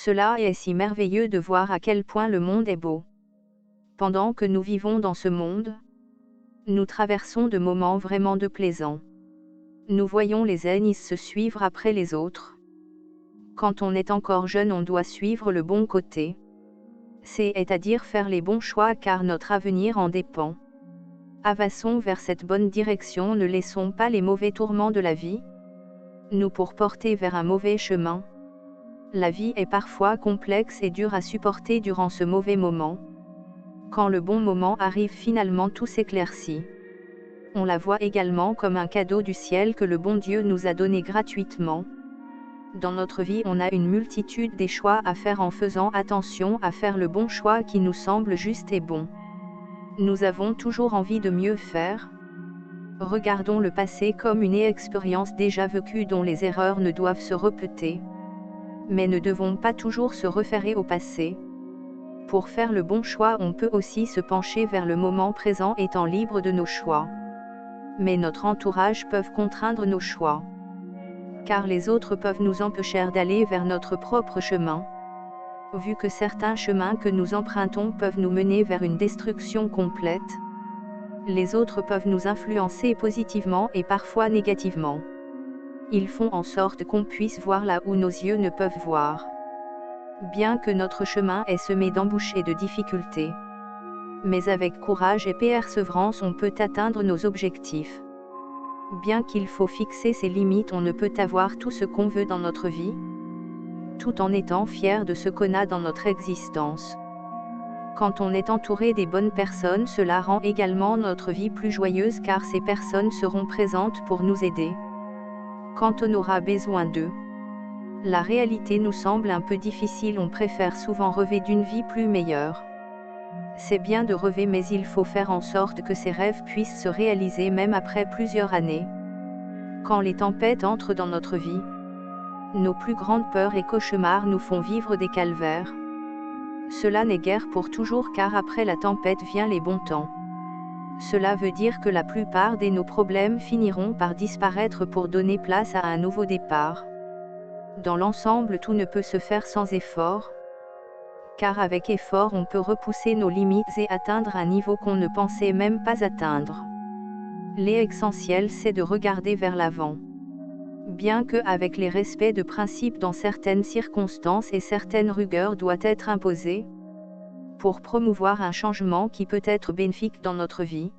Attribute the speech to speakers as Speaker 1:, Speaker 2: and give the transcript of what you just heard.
Speaker 1: Cela est si merveilleux de voir à quel point le monde est beau. Pendant que nous vivons dans ce monde, nous traversons de moments vraiment plaisants. Nous voyons les uns se suivre après les autres. Quand on est encore jeune, on doit suivre le bon côté. C'est-à-dire faire les bons choix car notre avenir en dépend. Avançons vers cette bonne direction, ne laissons pas les mauvais tourments de la vie nous porter vers un mauvais chemin. La vie est parfois complexe et dure à supporter durant ce mauvais moment. Quand le bon moment arrive, finalement tout s'éclaircit. On la voit également comme un cadeau du ciel que le bon Dieu nous a donné gratuitement. Dans notre vie, on a une multitude des choix à faire en faisant attention à faire le bon choix qui nous semble juste et bon. Nous avons toujours envie de mieux faire. Regardons le passé comme une expérience déjà vécue dont les erreurs ne doivent se répéter. Mais ne devons pas toujours se référer au passé. Pour faire le bon choix, on peut aussi se pencher vers le moment présent étant libre de nos choix. Mais notre entourage peut contraindre nos choix. Car les autres peuvent nous empêcher d'aller vers notre propre chemin. Vu que certains chemins que nous empruntons peuvent nous mener vers une destruction complète, les autres peuvent nous influencer positivement et parfois négativement. Ils font en sorte qu'on puisse voir là où nos yeux ne peuvent voir. Bien que notre chemin est semé d'embûches et de difficultés, mais avec courage et persévérance on peut atteindre nos objectifs. Bien qu'il faut fixer ses limites, on ne peut avoir tout ce qu'on veut dans notre vie, tout en étant fier de ce qu'on a dans notre existence. Quand on est entouré des bonnes personnes, cela rend également notre vie plus joyeuse car ces personnes seront présentes pour nous aider quand on aura besoin d'eux. La réalité nous semble un peu difficile, on préfère souvent rêver d'une vie plus meilleure. C'est bien de rêver, mais il faut faire en sorte que ces rêves puissent se réaliser même après plusieurs années. Quand les tempêtes entrent dans notre vie, nos plus grandes peurs et cauchemars nous font vivre des calvaires. Cela n'est guère pour toujours car après la tempête vient les bons temps. Cela veut dire que la plupart de nos problèmes finiront par disparaître pour donner place à un nouveau départ. Dans l'ensemble, tout ne peut se faire sans effort, car avec effort on peut repousser nos limites et atteindre un niveau qu'on ne pensait même pas atteindre. L'essentiel c'est de regarder vers l'avant. Bien que avec les respects de principes dans certaines circonstances et certaines rigueurs doivent être imposées, pour promouvoir un changement qui peut être bénéfique dans notre vie.